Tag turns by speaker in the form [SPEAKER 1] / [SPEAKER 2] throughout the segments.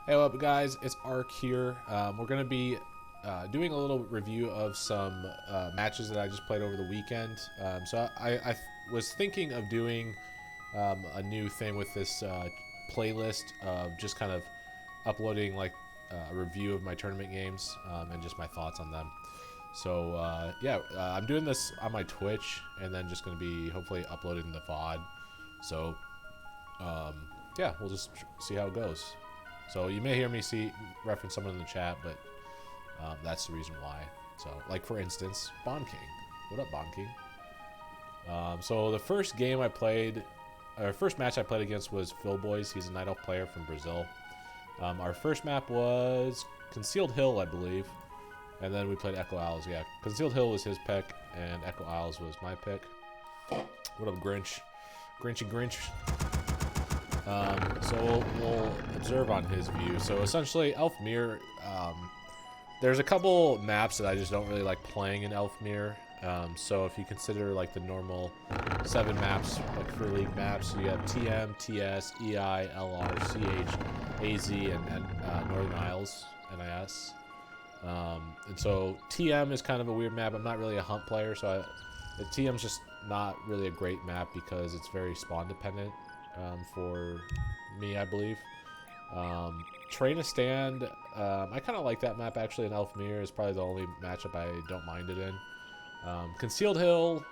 [SPEAKER 1] Hey, what up, guys? It's Ark here. We're going to be doing a little review of some matches that I just played over the weekend. So I was thinking of doing a new thing with this playlist of just kind of uploading like a review of my tournament games and just my thoughts on them. So I'm doing this on my Twitch and then just going to be hopefully uploading the VOD. So we'll just see how it goes. So you may hear me reference someone in the chat, but that's the reason why. So, like for instance, Bond King. What up, Bond King? So the first match I played against was Philbois. He's a Night Elf player from Brazil. Our first map was Concealed Hill, I believe, and then we played Echo Isles. Yeah, Concealed Hill was his pick, and Echo Isles was my pick. What up, Grinch? Grinchy Grinch. So we'll observe on his view. So essentially, Elfmere, there's a couple maps that I just don't really like playing in Elfmere. So if you consider like the normal 7 maps, like free league maps, you have TM, TS, EI, LR, CH, AZ, and Northern Isles, NIS. And so TM is kind of a weird map. I'm not really a hunt player, so TM's just not really a great map because it's very spawn dependent. For me, I believe. Train a Stand, I kind of like that map actually in Elfmere. Is probably the only matchup I don't mind it in. Concealed Hill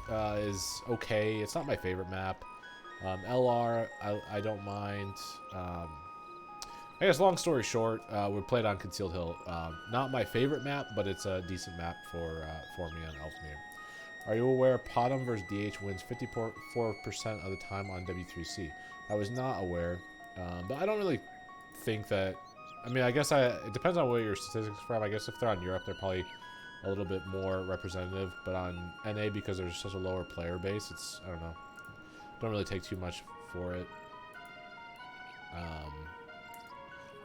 [SPEAKER 1] is okay. It's not my favorite map. LR, I don't mind. I guess long story short, we played on Concealed Hill. Not my favorite map, but it's a decent map for me on Elfmere. Are you aware Potom vs DH wins 54% of the time on W3C? I was not aware, but I don't really think that. I mean, I guess it depends on where your statistics are from. I guess if they're on Europe, they're probably a little bit more representative. But on NA, because there's such a lower player base, I don't know. Don't really take too much for it.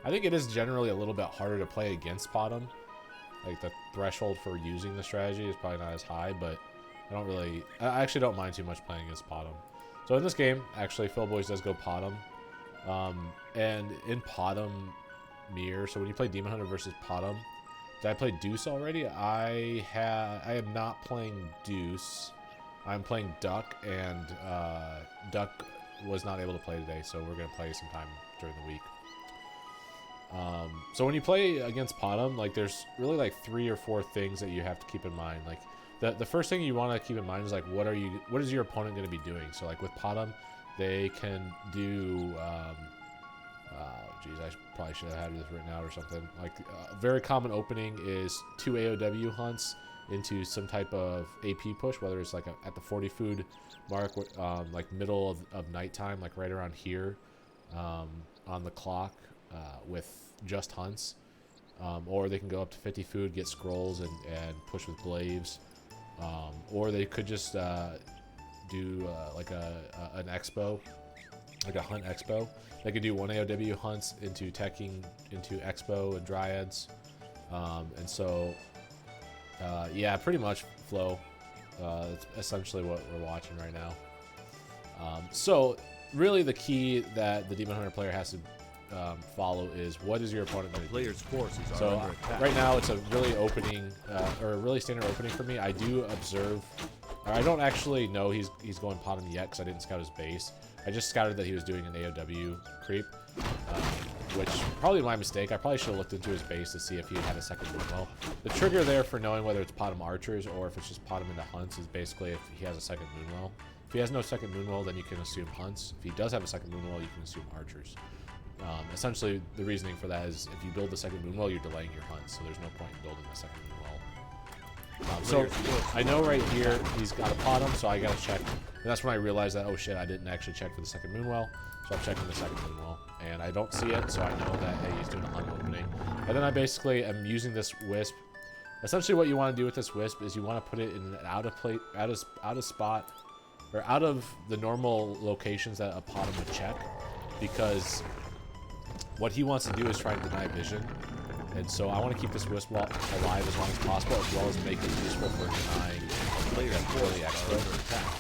[SPEAKER 1] I think it is generally a little bit harder to play against Potom. Like the threshold for using the strategy is probably not as high, but I actually don't mind too much playing against Potom. So in this game, actually, Philbois does go Potom. And in Potom Mirror, so when you play Demon Hunter versus Potom, did I play Deuce already? I am not playing Deuce. I'm playing Duck, and Duck was not able to play today, so we're going to play sometime during the week. So when you play against Potom, like there's really like 3 or 4 things that you have to keep in mind. Like the first thing you want to keep in mind is like what is your opponent going to be doing? So like with Potom, they can do I probably should have had this written out or something. Like a very common opening is 2 AOW hunts into some type of AP push, whether it's like at the 40 food mark, like middle of nighttime, like right around here on the clock with just hunts. Or they can go up to 50 food, get scrolls, and push with glaives. Or they could just do like an expo, like a hunt expo. They could do 1 AOW hunts into teching, into expo and dryads. And so, yeah, pretty much flow. It's essentially what we're watching right now. So really the key that the Demon Hunter player has to follow is what is your opponent going to do?
[SPEAKER 2] Player's forces are
[SPEAKER 1] so
[SPEAKER 2] under attack.
[SPEAKER 1] Right now it's a really really standard opening for me. I do observe, or I don't actually know he's going Potom yet because I didn't scout his base. I just scouted that he was doing an AOW creep, which probably my mistake. I probably should have looked into his base to see if he had a second moonwell. The trigger there for knowing whether it's Potom archers or if it's just Potom into hunts is basically if he has a second moonwell. If he has no second moonwell, then you can assume hunts. If he does have a second moonwell, you can assume archers. Essentially, the reasoning for that is if you build the second moonwell, you're delaying your hunt, so there's no point in building the second moonwell. So I know right here he's got a Potom, so I gotta check. And that's when I realized that, oh shit, I didn't actually check for the second moonwell. So I'm checking the second moonwell, and I don't see it, so I know that, hey, he's doing a hunt opening. And then I basically am using this wisp. Essentially what you want to do with this wisp is you want to put it in an out of spot, or out of the normal locations that a Potom would check, because what he wants to do is try and deny vision. And so I want to keep this wisp alive as long as possible, as well as make it useful for denying early expo.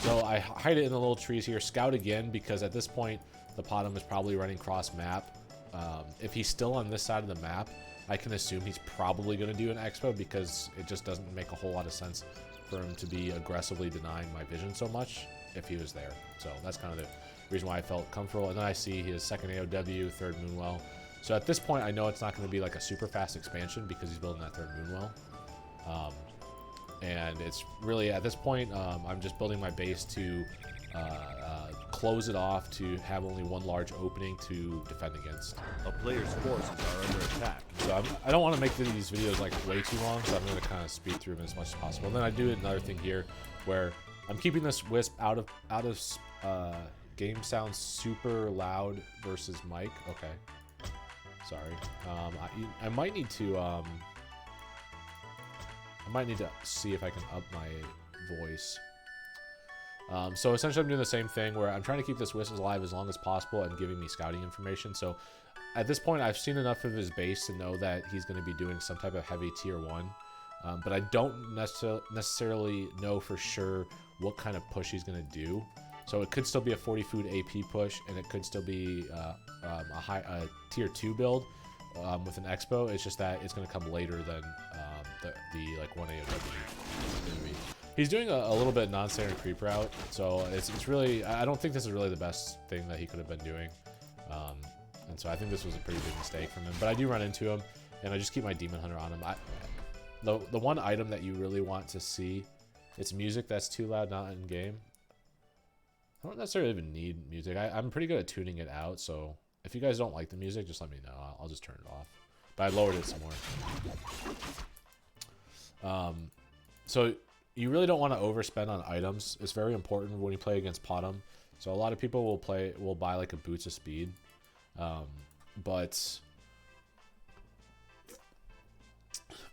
[SPEAKER 1] So I hide it in the little trees here, scout again, because at this point the Potom is probably running cross map. if he's still on this side of the map, I can assume he's probably going to do an expo because it just doesn't make a whole lot of sense for him to be aggressively denying my vision so much if he was there. So that's kind of the reason why I felt comfortable. And then I see his second AOW, third Moonwell. So at this point, I know it's not going to be like a super fast expansion because he's building that third Moonwell. And it's really, at this point, I'm just building my base to close it off to have only one large opening to defend against.
[SPEAKER 2] A player's forces are under attack.
[SPEAKER 1] So I don't want to make these videos like way too long, so I'm going to kind of speed through them as much as possible. And then I do another thing here where I'm keeping this wisp out of game sound super loud versus mic. Okay, sorry. I might need to see if I can up my voice. So essentially I'm doing the same thing where I'm trying to keep this wisp alive as long as possible and giving me scouting information. So at this point I've seen enough of his base to know that he's going to be doing some type of heavy tier 1. But I don't necessarily know for sure what kind of push he's going to do. So it could still be a 40 food AP push, and it could still be a tier 2 build with an expo. It's just that it's going to come later than the like 1 AOW. He's doing a little bit non-standard creep route, so it's really, I don't think this is really the best thing that he could have been doing. And so I think this was a pretty big mistake from him. But I do run into him, and I just keep my Demon Hunter on him. The one item that you really want to see, it's music that's too loud, not in game. I don't necessarily even need music. I'm pretty good at tuning it out, so if you guys don't like the music, just let me know. I'll just turn it off. But I lowered it some more. So you really don't want to overspend on items. It's very important when you play against Potom. So a lot of people will buy like a Boots of Speed. But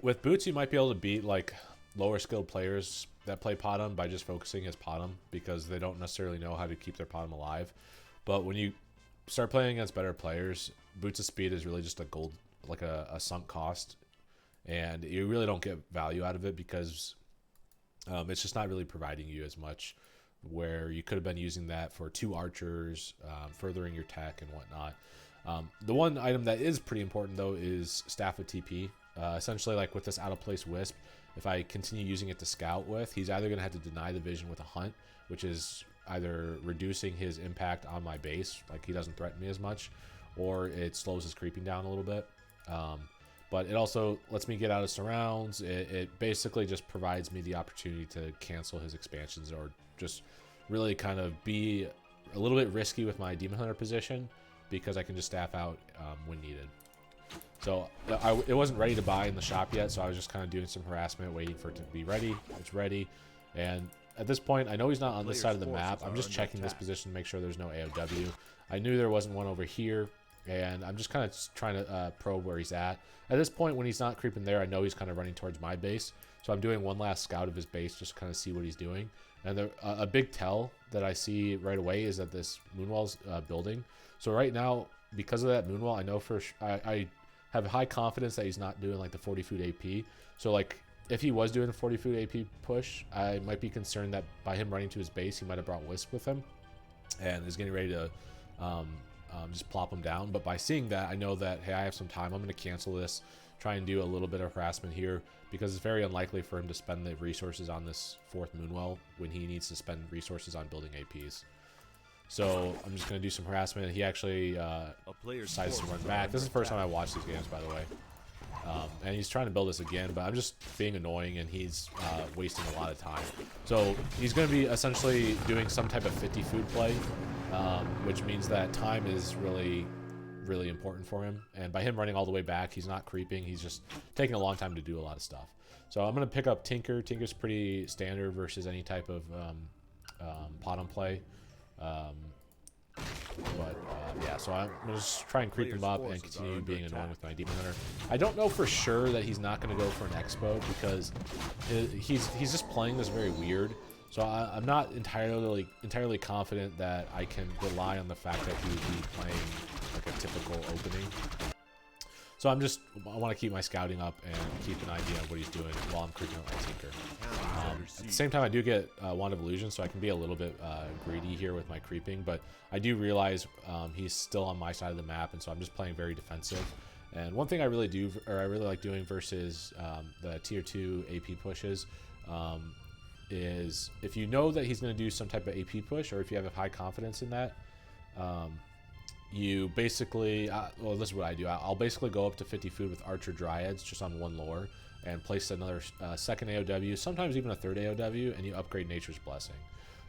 [SPEAKER 1] with Boots, you might be able to beat like lower skilled players that play Potom by just focusing as Potom because they don't necessarily know how to keep their Potom alive. But when you start playing against better players, Boots of Speed is really just a gold, like a sunk cost. And you really don't get value out of it because it's just not really providing you as much, where you could have been using that for 2 archers, furthering your tech and whatnot. The one item that is pretty important though is Staff of TP. Essentially, like with this out of place wisp, if I continue using it to scout with, he's either going to have to deny the vision with a hunt, which is either reducing his impact on my base, like he doesn't threaten me as much, or it slows his creeping down a little bit. But it also lets me get out of surrounds. It basically just provides me the opportunity to cancel his expansions or just really kind of be a little bit risky with my Demon Hunter position because I can just staff out when needed. So it wasn't ready to buy in the shop yet, so I was just kind of doing some harassment, waiting for it to be ready. It's ready. And at this point, I know he's not on this side of the map. I'm just checking this position to make sure there's no AOW. I knew there wasn't one over here, and I'm just kind of trying to probe where he's at. At this point, when he's not creeping there, I know he's kind of running towards my base. So I'm doing one last scout of his base just to kind of see what he's doing. And a big tell that I see right away is that this Moonwell's building. So right now, because of that Moonwell, I know I have high confidence that he's not doing like the 40 food AP. So like if he was doing a 40 food AP push, I might be concerned that by him running to his base, he might have brought Wisp with him and is getting ready to just plop him down. But by seeing that, I know that, hey, I have some time. I'm going to cancel this, try and do a little bit of harassment here because it's very unlikely for him to spend the resources on this 4th Moonwell when he needs to spend resources on building APs. So I'm just going to do some harassment. He actually decides to run back. This is the first time I watched these games, by the way. And he's trying to build this again, but I'm just being annoying and he's wasting a lot of time. So he's going to be essentially doing some type of 50 food play, which means that time is really, really important for him. And by him running all the way back, he's not creeping. He's just taking a long time to do a lot of stuff. So I'm going to pick up Tinker. Tinker's pretty standard versus any type of Potom play. Yeah, so I'm gonna just try and creep him up and continue being annoying with my Demon Hunter. I don't know for sure that he's not going to go for an Expo because he's just playing this very weird. So I'm not entirely confident that I can rely on the fact that he would be playing like a typical opening. So I want to keep my scouting up and keep an idea of what he's doing while I'm creeping up my Tinker. At the same time, I do get Wand of Illusion, so I can be a little bit greedy here with my creeping, but I do realize he's still on my side of the map, and so I'm just playing very defensive. And one thing I really like doing versus the tier 2 AP pushes is if you know that he's going to do some type of AP push, or if you have a high confidence in that, you basically, well, this is what I do. I'll basically go up to 50 food with Archer Dryads just on one lore and place another second AOW, sometimes even a third AOW, and you upgrade Nature's Blessing.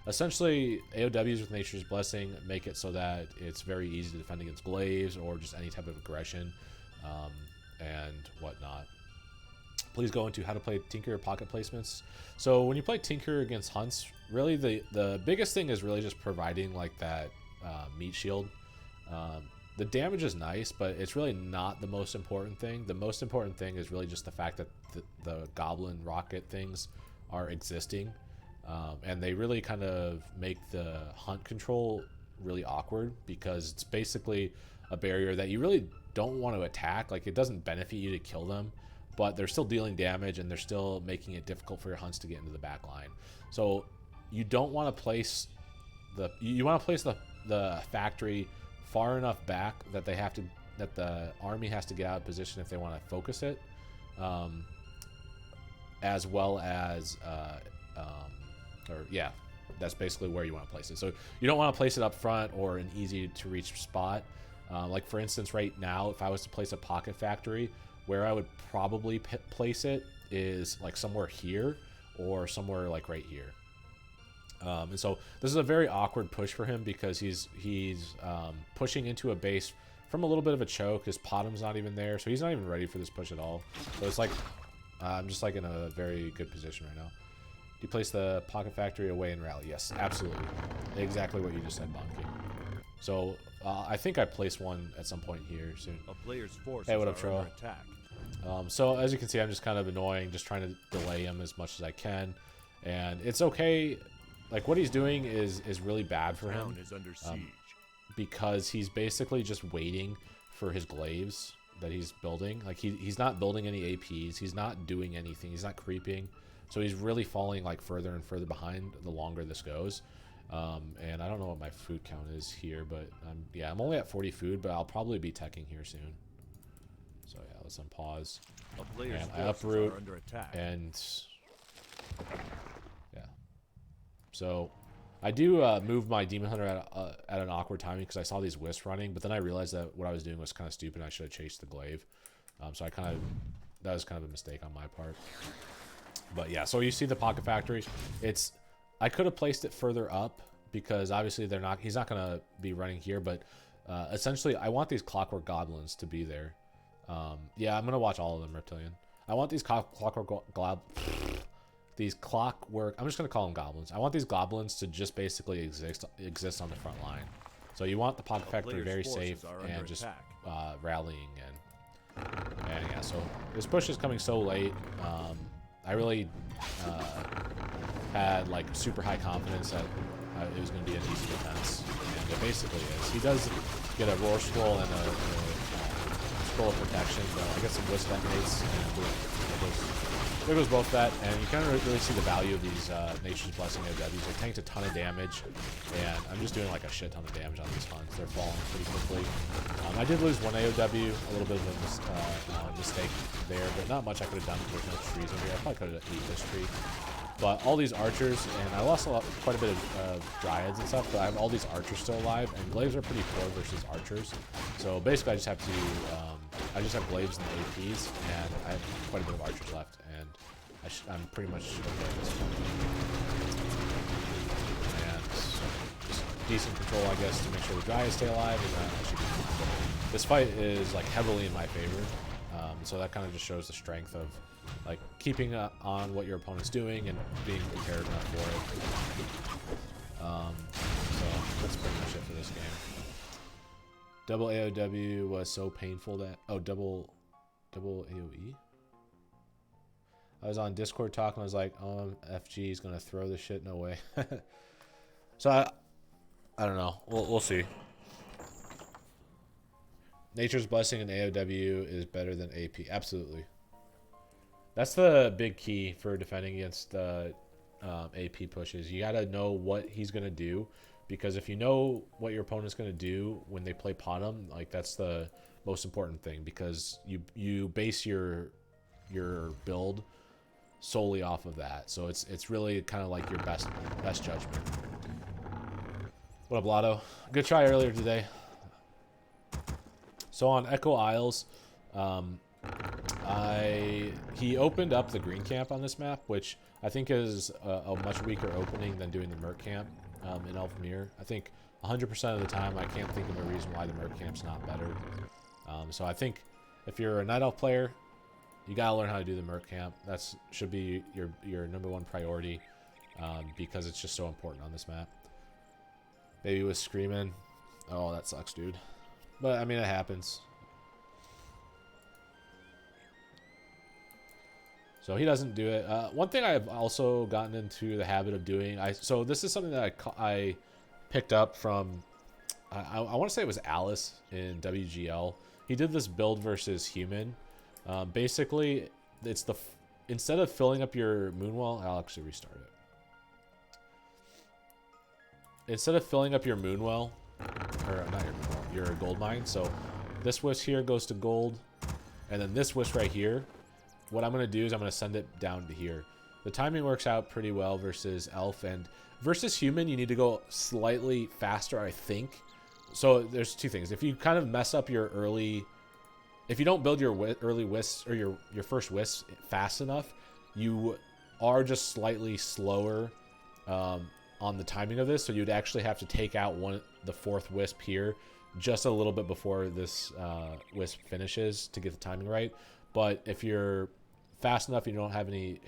[SPEAKER 1] Essentially, AOWs with Nature's Blessing make it so that it's very easy to defend against glaives or just any type of aggression and whatnot. Please go into how to play Tinker pocket placements. So when you play Tinker against hunts, really the biggest thing is really just providing like that meat shield. The damage is nice, but it's really not the most important thing. The most important thing is really just the fact that the goblin rocket things are existing, and they really kind of make the hunt control really awkward, because it's basically a barrier that you really don't want to attack. Like, it doesn't benefit you to kill them, but they're still dealing damage and they're still making it difficult for your hunts to get into the back line. So you don't want to place you want to place the factory far enough back that the army has to get out of position if they want to focus it, as well as that's basically where you want to place it. So you don't want to place it up front or an easy to reach spot. Like for instance, right now, if I was to place a pocket factory, where I would probably place it is like somewhere here or somewhere like right here. And so this is a very awkward push for him, because he's pushing into a base from a little bit of a choke. His Potem's not even there, so he's not even ready for this push at all. So it's like I'm just like in a very good position right now. Do you place the pocket factory away and rally? Yes, absolutely. Exactly what you just said, Bonky. So I think I placed one at some point here soon.
[SPEAKER 2] A player's forces
[SPEAKER 1] hey, what up,
[SPEAKER 2] are
[SPEAKER 1] Tro?
[SPEAKER 2] under attack.
[SPEAKER 1] So as you can see, I'm just kind of annoying, just trying to delay him as much as I can, and it's okay. Like, what he's doing is really bad for him,
[SPEAKER 2] Is under siege.
[SPEAKER 1] because he's basically just waiting for his glaives that he's building. Like, he's not building any APs, he's not doing anything, he's not creeping, so he's really falling like further and further behind the longer this goes. And I don't know what my food count is here, but I'm only at 40 food, but I'll probably be teching here soon. So yeah, let's unpause.
[SPEAKER 2] A player's
[SPEAKER 1] And I
[SPEAKER 2] forces
[SPEAKER 1] uproot
[SPEAKER 2] are under attack.
[SPEAKER 1] and yeah. So I do move my Demon Hunter at an awkward timing, because I saw these wisps running, but then I realized that what I was doing was kind of stupid. I should have chased the glaive. So that was kind of a mistake on my part. But yeah, so you see the pocket factory. I could have placed it further up, because obviously he's not going to be running here, but essentially I want these clockwork goblins to be there. Yeah, I'm going to watch all of them, Reptilian. I want these clockwork I'm just going to call them goblins. I want these goblins to just basically exist on the front line. So you want the pocket factory very safe and just rallying and yeah, so this push is coming so late. I really had like super high confidence that it was going to be an easy defense, and it basically is. He does get a roar scroll and a scroll of protection, but I get some wisp detonates, and there goes both that, and you kind of really see the value of these Nature's Blessing AOWs. They tanked a ton of damage, and I'm just doing like a shit ton of damage on these hunts. They're falling pretty quickly. I did lose one AOW, a little bit of a mistake there, but not much I could have done. There's no trees over here. I probably could have eaten this tree. But all these archers, and I lost quite a bit of dryads and stuff, but I have all these archers still alive, and glaives are pretty poor versus archers. So basically I just have glaives and APs, and I have quite a bit of archers left, and I'm pretty much okay at this point. And just decent control, I guess, to make sure the dryads stay alive, and then I should be fine. This fight is like heavily in my favor, so that kind of just shows the strength of like keeping on what your opponent's doing and being prepared enough for it. So that's pretty much it for this game. Double AOW was so painful that double AOE. I was on Discord talking. I was like, FG is gonna throw this shit. No way. So I don't know. We'll see. Nature's Blessing and AOW is better than AP. Absolutely. That's the big key for defending against AP pushes. You got to know what he's going to do, because if you know what your opponent's going to do when they play Potom, like that's the most important thing, because you base your build solely off of that. So it's really kind of like your best judgment. What up, Lotto? Good try earlier today. So on Echo Isles, he opened up the green camp on this map, which I think is a much weaker opening than doing the Merc camp in Elfmere. I think 100% of the time I can't think of a reason why the Merc camp's not better. So I think if you're a Night Elf player, you gotta learn how to do the Merc camp. That should be your number one priority, because it's just so important on this map. Baby was screaming. Oh, that sucks, dude. But I mean, it happens. So he doesn't do it. One thing I've also gotten into the habit of doing, so this is something that I picked up from, I want to say it was Alice in WGL. He did this build versus human. Basically, it's instead of filling up your Moonwell, I'll actually restart it. Instead of filling up your Moonwell, or not your Moonwell, your gold mine. So this wisp here goes to gold, and then this wisp right here. What I'm going to do is I'm going to send it down to here. The timing works out pretty well versus elf, and versus human you need to go slightly faster, I think. So there's two things. If you kind of mess up your early, if you don't build your early wisps or your first wisps fast enough, you are just slightly slower on the timing of this. So you'd actually have to take out the fourth wisp here just a little bit before this wisp finishes to get the timing right. But if you're fast enough and you don't have any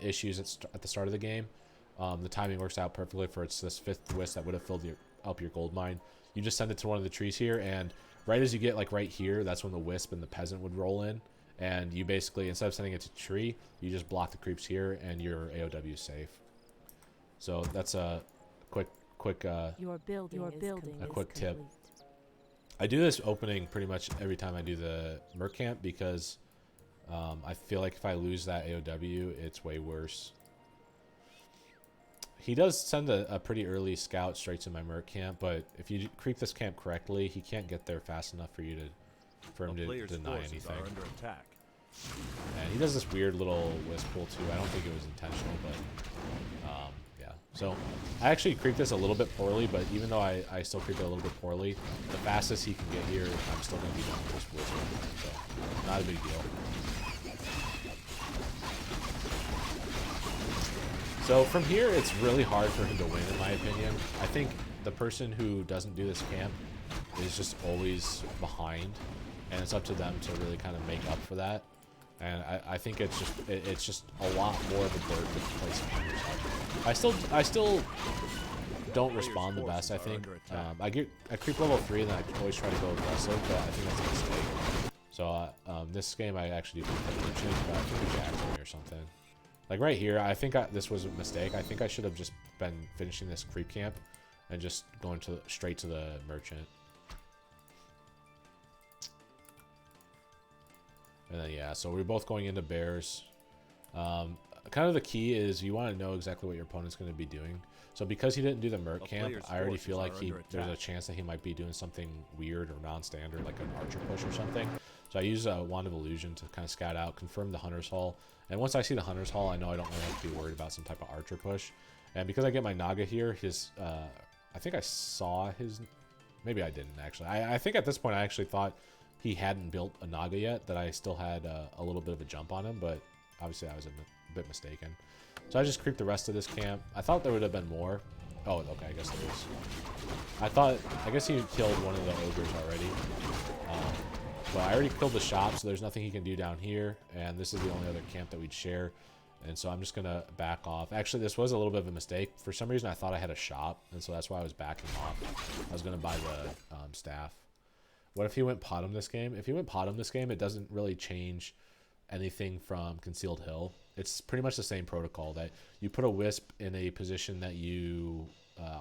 [SPEAKER 1] issues at the start of the game, the timing works out perfectly for this fifth wisp that would have filled up your gold mine. You just send it to one of the trees here, and right as you get like right here, that's when the wisp and the peasant would roll in. And you basically, instead of sending it to tree, you just block the creeps here and your AOW is safe. So that's a quick
[SPEAKER 3] your building
[SPEAKER 1] a quick tip. I do this opening pretty much every time I do the Merc camp, because I feel like if I lose that AOW, it's way worse. He does send a pretty early scout straight to my Merc camp, but if you creep this camp correctly, he can't get there fast enough for him to deny anything.
[SPEAKER 2] Are under attack.
[SPEAKER 1] And he does this weird little wisp pull too. I don't think it was intentional, but yeah. So I actually creeped this a little bit poorly, but even though I still creeped it a little bit poorly, the fastest he can get here, I'm still going to be done with this wisp. So not a big deal. So from here, it's really hard for him to win, in my opinion. I think the person who doesn't do this camp is just always behind, and it's up to them to really kind of make up for that. And I think it's just a lot more of a burden to play some I still don't respond the best, I think. I creep level 3 and then I always try to go aggressive, but I think that's a mistake. So this game I actually do change, but I think we jacked me or something. Like right here, I think this was a mistake. I think I should have just been finishing this creep camp and just going straight to the merchant. And then yeah, so we're both going into bears. Kind of the key is you want to know exactly what your opponent's going to be doing. So because he didn't do the Merc camp, I already feel like there's a chance that he might be doing something weird or non-standard, like an archer push or something. So I use a Wand of Illusion to kind of scout out, confirm the Hunter's Hall. And once I see the Hunter's Hall, I know I don't really have to be worried about some type of archer push. And because I get my Naga here, I think I saw his... Maybe I didn't, actually. I think at this point I actually thought he hadn't built a Naga yet, that I still had a little bit of a jump on him, but obviously I was a bit mistaken. So I just creeped the rest of this camp. I thought there would have been more. Oh, okay, I guess there is. I guess he killed one of the ogres already. But I already killed the shop, so there's nothing he can do down here. And this is the only other camp that we'd share. And so I'm just going to back off. Actually, this was a little bit of a mistake. For some reason, I thought I had a shop, and so that's why I was backing off. I was going to buy the staff. What if he went Potom this game? If he went Potom this game, it doesn't really change anything from Concealed Hill. It's pretty much the same protocol, that you put a Wisp in a position that you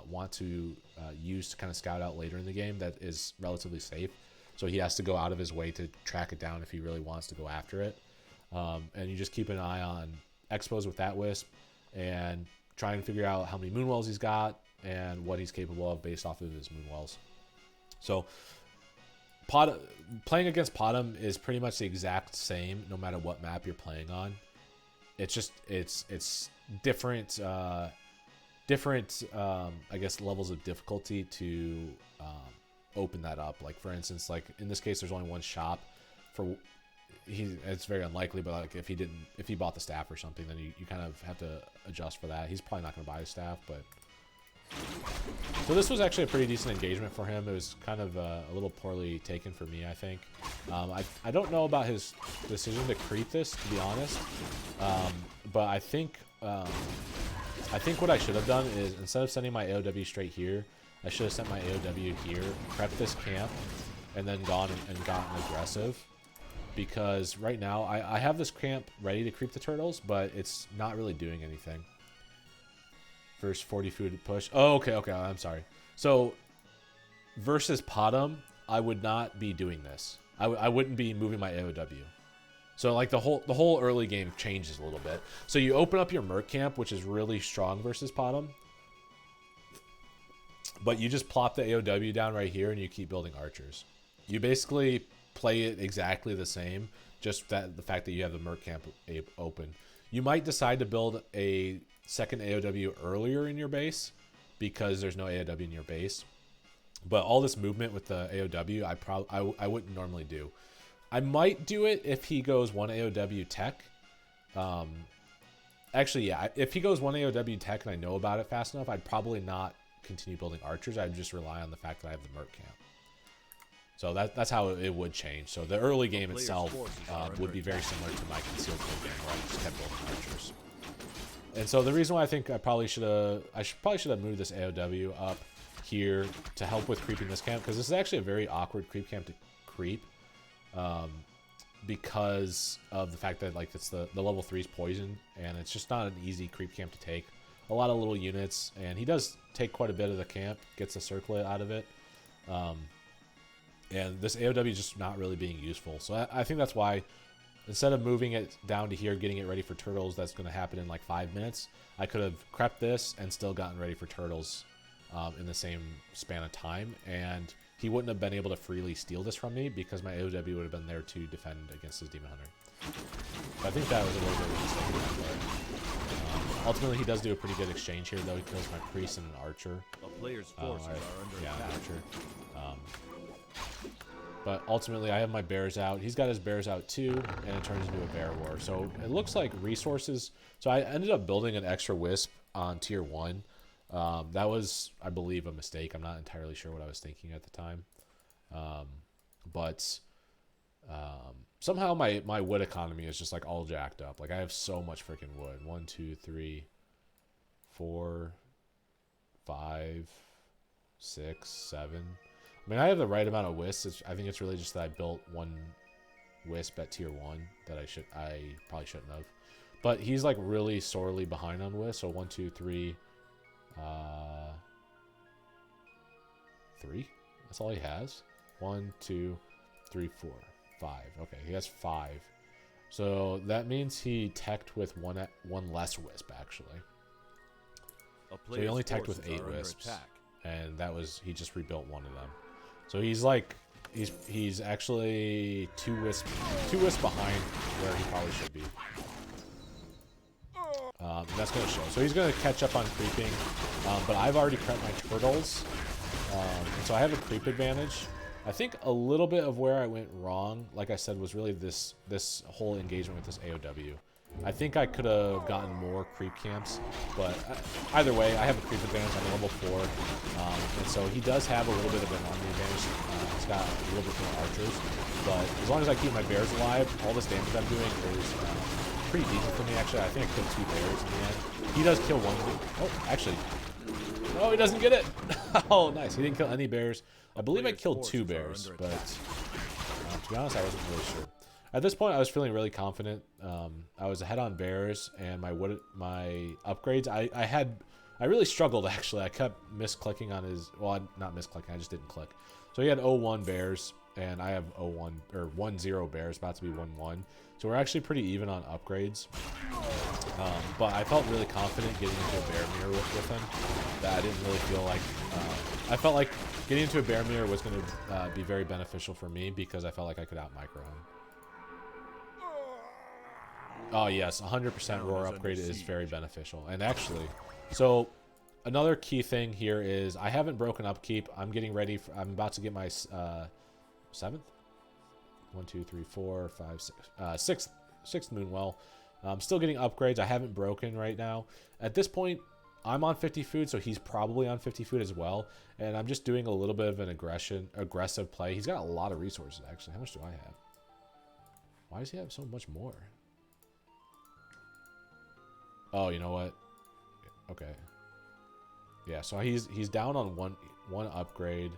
[SPEAKER 1] want to use to kind of scout out later in the game that is relatively safe. So he has to go out of his way to track it down if he really wants to go after it. And you just keep an eye on expos with that wisp and try and figure out how many moonwells he's got and what he's capable of based off of his moonwells. So playing against Potom is pretty much the exact same no matter what map you're playing on. It's just it's different I guess levels of difficulty to open that up. Like for instance, like in this case there's only one shop for it's very unlikely, but like if he bought the staff or something, then you kind of have to adjust for that. He's probably not going to buy the staff, but so this was actually a pretty decent engagement for him. It was kind of a little poorly taken for me, I think. I don't know about his decision to creep this, to be honest, but I think what I should have done is instead of sending my AOW straight here, I should have sent my AOW here, prepped this camp, and then gone and gotten aggressive. Because right now I have this camp ready to creep the turtles, but it's not really doing anything. First 40 food push. Oh, okay, I'm sorry. So versus Potom, I would not be doing this. I wouldn't be moving my AOW. So like the whole early game changes a little bit. So you open up your Merc camp, which is really strong versus Potom, but you just plop the AOW down right here and you keep building archers. You basically play it exactly the same, just that the fact that you have the Merc camp open. You might decide to build a second AOW earlier in your base because there's no AOW in your base. But all this movement with the AOW, I wouldn't normally do. I might do it if he goes one AOW tech. Actually, yeah, if he goes one AOW tech and I know about it fast enough, I'd probably not continue building archers. I'd just rely on the fact that I have the Merc camp. So that's how it would change. So the early game itself would be very similar to my concealed kill game where I just kept building archers. And so the reason why I think I probably should have moved this AOW up here to help with creeping this camp, because this is actually a very awkward creep camp to creep, because of the fact that like it's the level 3 is poisoned and it's just not an easy creep camp to take. A lot of little units, and he does take quite a bit of the camp, gets a circlet out of it. And this AOW is just not really being useful. So I think that's why, instead of moving it down to here, getting it ready for turtles, that's going to happen in like 5 minutes, I could have crept this and still gotten ready for turtles in the same span of time. And he wouldn't have been able to freely steal this from me because my AOW would have been there to defend against his Demon Hunter. So I think that was a little bit of a mistake. Ultimately, he does do a pretty good exchange here, though. He kills my priest and an archer.
[SPEAKER 2] A player's forces are under
[SPEAKER 1] yeah,
[SPEAKER 2] attack.
[SPEAKER 1] an archer. But ultimately, I have my bears out. He's got his bears out too, and it turns into a bear war. So it looks like resources. So I ended up building an extra wisp on tier 1. That was, I believe, a mistake. I'm not entirely sure what I was thinking at the time. But somehow my wood economy is just like all jacked up. Like I have so much freaking wood. 1, 2, 3, 4, 5, 6, 7. I mean, I have the right amount of wisps. I think it's really just that I built one wisp at tier 1 that I probably shouldn't have. But he's like really sorely behind on wisps. So 1, 2, 3, 3. That's all he has. 1, 2, 3, 4, 5. Okay, he has 5. So that means he teched with one less wisp actually. So he only teched with 8 wisps, and that was he just rebuilt one of them. So he's like he's actually two wisps behind where he probably should be. And that's going to show. So he's going to catch up on creeping, but I've already prepped my turtles, and so I have a creep advantage. I think a little bit of where I went wrong, like I said, was really this whole engagement with this AOW. I think I could have gotten more creep camps, but either way, I have a creep advantage. I'm level 4, and so he does have a little bit of an army advantage. He's got a little bit more archers, but as long as I keep my bears alive, all this damage I'm doing is pretty decent for me. Actually, I think I killed 2 bears in the end. He does kill 1. Oh, actually, no, he doesn't get it. Oh, nice. He didn't kill any bears. I believe I killed 2 bears, but to be honest, I wasn't really sure. At this point, I was feeling really confident. I was ahead on bears, and my upgrades. I really struggled actually. I kept misclicking on his. Well, not misclicking. I just didn't click. So he had 0-1 bears, and I have 0-1 or 1-0 bears, about to be 1-1. So we're actually pretty even on upgrades. But I felt really confident getting into a bear mirror with him. That I didn't really feel like I felt like getting into a bear mirror was going to be very beneficial for me because I felt like I could out micro him. Oh yes, 100% roar upgrade is very beneficial. And actually, so another key thing here is I haven't broken upkeep. I'm getting ready for, I'm about to get my 7th? 1, 2, 3, 4, 5, 6. Sixth Moonwell. I'm still getting upgrades. I haven't broken right now. At this point, I'm on 50 food, so he's probably on 50 food as well. And I'm just doing a little bit of an aggressive play. He's got a lot of resources, actually. How much do I have? Why does he have so much more? Oh, you know what? Okay. Yeah, so he's down on one upgrade.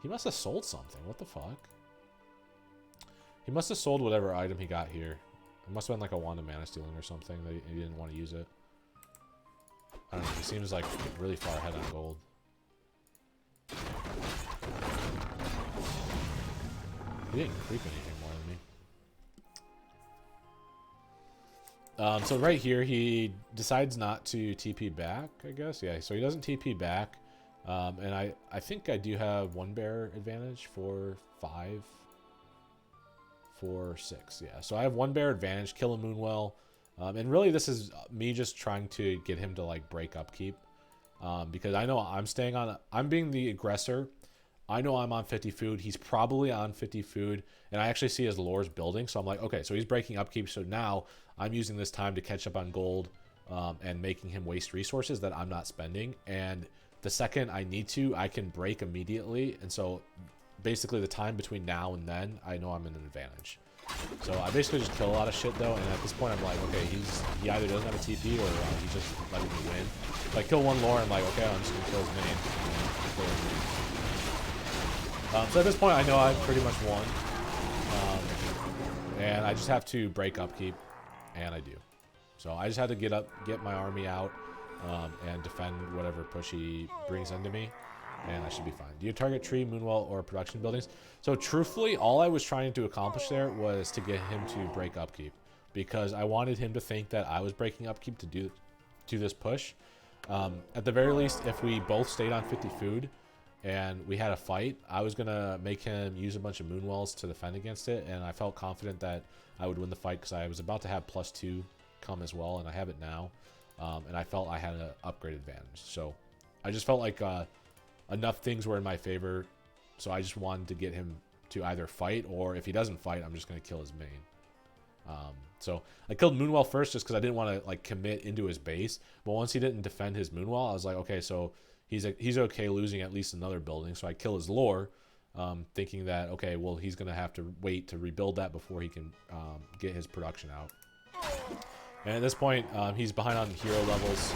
[SPEAKER 1] He must have sold something. What the fuck? He must have sold whatever item he got here. It must have been like a wand of mana stealing or something that he didn't want to use it. I don't know. He seems like really far ahead on gold. He didn't creep anything more than me. So right here, he decides not to TP back, I guess. Yeah, so he doesn't TP back. And I think I do have 1 bear advantage for 5. 4, 6, yeah. So I have 1 bear advantage, kill a Moonwell. And really this is me just trying to get him to like break upkeep. Because I know I'm staying on, I'm being the aggressor. I know I'm on 50 food. He's probably on 50 food. And I actually see his lores building. So I'm like, okay, so he's breaking upkeep. So now I'm using this time to catch up on gold and making him waste resources that I'm not spending. And the second I need to, I can break immediately. And so basically the time between now and then, I know I'm in an advantage. So I basically just kill a lot of shit though, and at this point I'm like, okay, he either doesn't have a TP or he's just letting me win. If I kill 1 lore, I'm like, okay, I'm just gonna kill his main. So at this point I know I've pretty much won. And I just have to break upkeep, and I do. So I just had to get my army out, and defend whatever push he brings into me. And I should be fine. Do you target tree, Moonwell, or production buildings? So truthfully, all I was trying to accomplish there was to get him to break upkeep. Because I wanted him to think that I was breaking upkeep to do this push. At the very least, if we both stayed on 50 food and we had a fight, I was going to make him use a bunch of Moonwells to defend against it. And I felt confident that I would win the fight because I was about to have +2 come as well. And I have it now. And I felt I had an upgrade advantage. So I just felt like enough things were in my favor, so I just wanted to get him to either fight, or if he doesn't fight, I'm just going to kill his main. So I killed Moonwell first just because I didn't want to like commit into his base, but once he didn't defend his Moonwell, I was like, okay, so he's okay losing at least another building, so I kill his lore, thinking that, okay, well, he's going to have to wait to rebuild that before he can get his production out. And at this point, he's behind on hero levels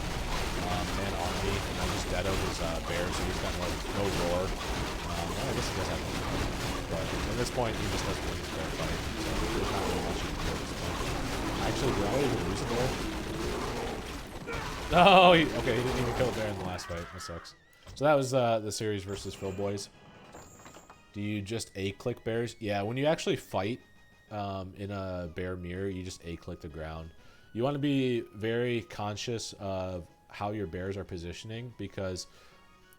[SPEAKER 1] and on me, and I just dead his bear, so he's got no roar. Well, I guess he does have one, but at this point, he just doesn't win his bear fight, so there's not really much he can do at this point. Actually, did I even lose a bear? No, okay, he didn't even kill a bear in the last fight. That sucks. So that was the series versus Philbois. Do you just A-click bears? Yeah, when you actually fight in a bear mirror, you just A-click the ground. You want to be very conscious of how your bears are positioning, because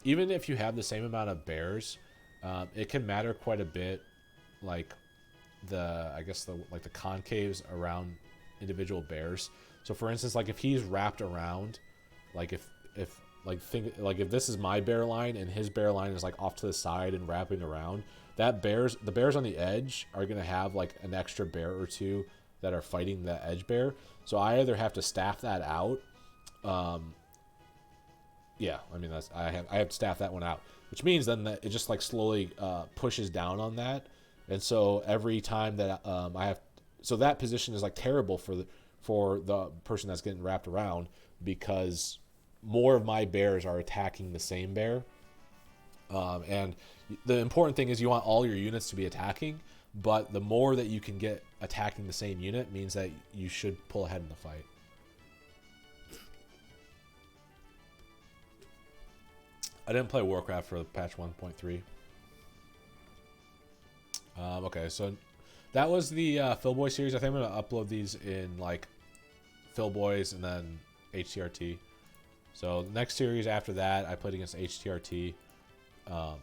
[SPEAKER 1] even if you have the same amount of bears, it can matter quite a bit, like the concaves around individual bears. So for instance, like if he's wrapped around, like if this is my bear line and his bear line is like off to the side and wrapping around, the bears on the edge are going to have like an extra bear or two that are fighting the edge bear. So I either have to staff that out. Yeah, I mean, I have to staff that one out, which means then that it just like slowly pushes down on that. And so every time that so that position is like terrible for the person that's getting wrapped around, because more of my bears are attacking the same bear. And the important thing is you want all your units to be attacking, but the more that you can get attacking the same unit means that you should pull ahead in the fight. I didn't play Warcraft for patch 1.3. Okay, so that was the Philbois series. I think I'm gonna upload these in like Philbois and then HTRT. So the next series after that, I played against HTRT. Oh,